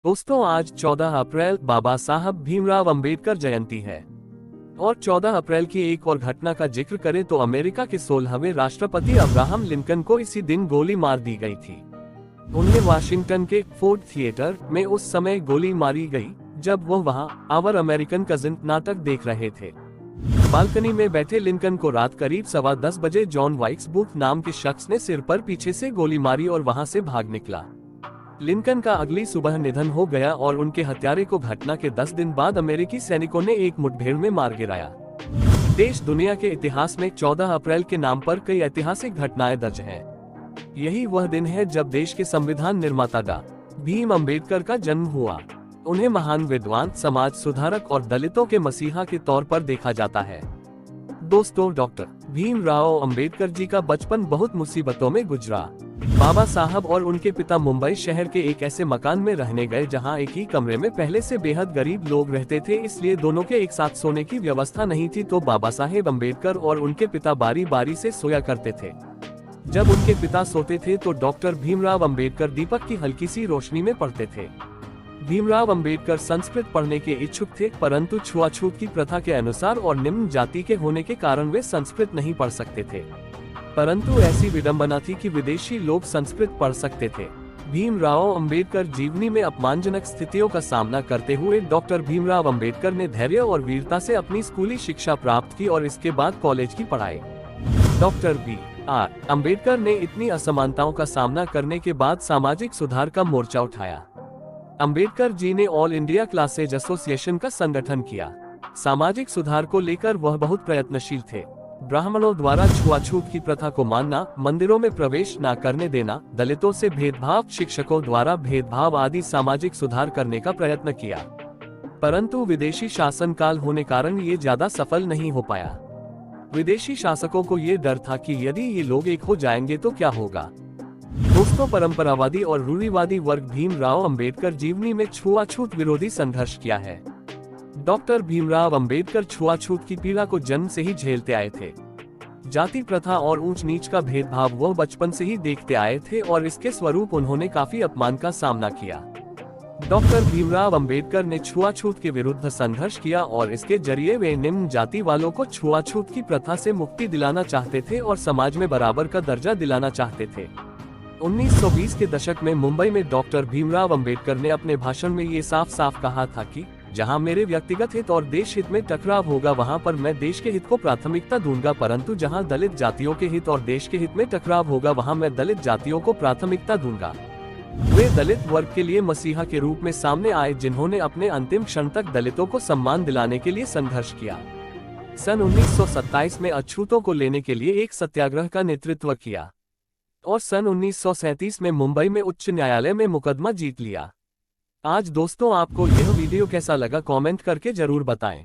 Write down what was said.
दोस्तों आज 14 अप्रैल बाबा साहब भीमराव अंबेडकर जयंती है। और 14 अप्रैल की एक और घटना का जिक्र करें तो अमेरिका के 16वें राष्ट्रपति अब्राहम लिंकन को इसी दिन गोली मार दी गई थी। उन्हें वाशिंगटन के फोर्ड थिएटर में उस समय गोली मारी गई जब वो वहां आवर अमेरिकन कजिन नाटक देख रहे थे। बालकनी में बैठे लिंकन को रात करीब 10:15 बजे जॉन वाइक्स बूथ नाम के शख्स ने सिर पर पीछे से गोली मारी और वहां से भाग निकला। लिंकन का अगली सुबह निधन हो गया और उनके हत्यारे को घटना के 10 दिन बाद अमेरिकी सैनिकों ने एक मुठभेड़ में मार गिराया। देश दुनिया के इतिहास में 14 अप्रैल के नाम पर कई ऐतिहासिक घटनाएं दर्ज हैं। यही वह दिन है जब देश के संविधान निर्माता डॉ. भीम अम्बेडकर का जन्म हुआ। उन्हें महान विद्वान, समाज सुधारक और दलितों के मसीहा के तौर पर देखा जाता है। दोस्तों, डॉक्टर भीमराव अंबेडकर जी का बचपन बहुत मुसीबतों में गुजरा। बाबा साहब और उनके पिता मुंबई शहर के एक ऐसे मकान में रहने गए जहां एक ही कमरे में पहले से बेहद गरीब लोग रहते थे, इसलिए दोनों के एक साथ सोने की व्यवस्था नहीं थी। तो बाबा साहेब अंबेडकर और उनके पिता बारी बारी से सोया करते थे। जब उनके पिता सोते थे तो डॉक्टर भीमराव अंबेडकर दीपक की हल्की सी रोशनी में पढ़ते थे। भीमराव अंबेडकर संस्कृत पढ़ने के इच्छुक थे, परंतु छुआछूत की प्रथा के अनुसार और निम्न जाति के होने के कारण वे संस्कृत नहीं पढ़ सकते थे। परंतु ऐसी विडंबना थी कि विदेशी लोग संस्कृत पढ़ सकते थे। भीमराव अंबेडकर जीवनी में अपमानजनक स्थितियों का सामना करते हुए डॉक्टर भीमराव अंबेडकर ने धैर्य और वीरता से अपनी स्कूली शिक्षा प्राप्त की और इसके बाद कॉलेज की पढ़ाई। Doctor B.R. अंबेडकर ने इतनी असमानताओं का सामना करने के बाद सामाजिक सुधार का मोर्चा उठाया। अंबेडकर जी ने ऑल इंडिया क्लासेज एसोसिएशन का संगठन किया। सामाजिक सुधार को लेकर वह बहुत प्रयत्नशील थे। ब्राह्मणों द्वारा छुआछूत की प्रथा को मानना, मंदिरों में प्रवेश न करने देना, दलितों से भेदभाव, शिक्षकों द्वारा भेदभाव आदि सामाजिक सुधार करने का प्रयत्न किया। परंतु विदेशी शासनकाल होने कारण ये ज्यादा सफल नहीं हो पाया। विदेशी शासकों को ये डर था कि यदि ये लोग एक हो जाएंगे तो क्या होगा। दोस्तों, परंपरावादी और रूढ़िवादी वर्ग भीमराव अंबेडकर जीवनी में छुआछूत विरोधी संघर्ष किया है। डॉक्टर भीमराव अंबेडकर छुआछूत की पीड़ा को जन्म से ही झेलते आए थे। जाति प्रथा और ऊंच नीच का भेदभाव वह बचपन से ही देखते आए थे और इसके स्वरूप उन्होंने काफी अपमान का सामना किया। डॉक्टर भीमराव अंबेडकर ने छुआछूत के विरुद्ध संघर्ष किया और इसके जरिए वे निम्न जाति वालों को छुआछूत की प्रथा से मुक्ति दिलाना चाहते थे और समाज में बराबर का दर्जा दिलाना चाहते थे। 1920 के दशक में मुंबई में डॉक्टर भीमराव अंबेडकर ने अपने भाषण में ये साफ साफ कहा था कि जहां मेरे व्यक्तिगत हित और देश हित में टकराव होगा वहां पर मैं देश के हित को प्राथमिकता दूंगा, परंतु जहां दलित जातियों के हित और देश के हित में टकराव होगा वहां मैं दलित जातियों को प्राथमिकता दूंगा। वे दलित वर्ग के लिए मसीहा के रूप में सामने आए जिन्होंने अपने अंतिम क्षण तक दलितों को सम्मान दिलाने के लिए संघर्ष किया। सन 1927 में अछूतों को लेने के लिए एक सत्याग्रह का नेतृत्व किया और सन 1937 में मुंबई में उच्च न्यायालय में मुकदमा जीत लिया। आज दोस्तों, आपको यह वीडियो कैसा लगा कमेंट करके जरूर बताएं।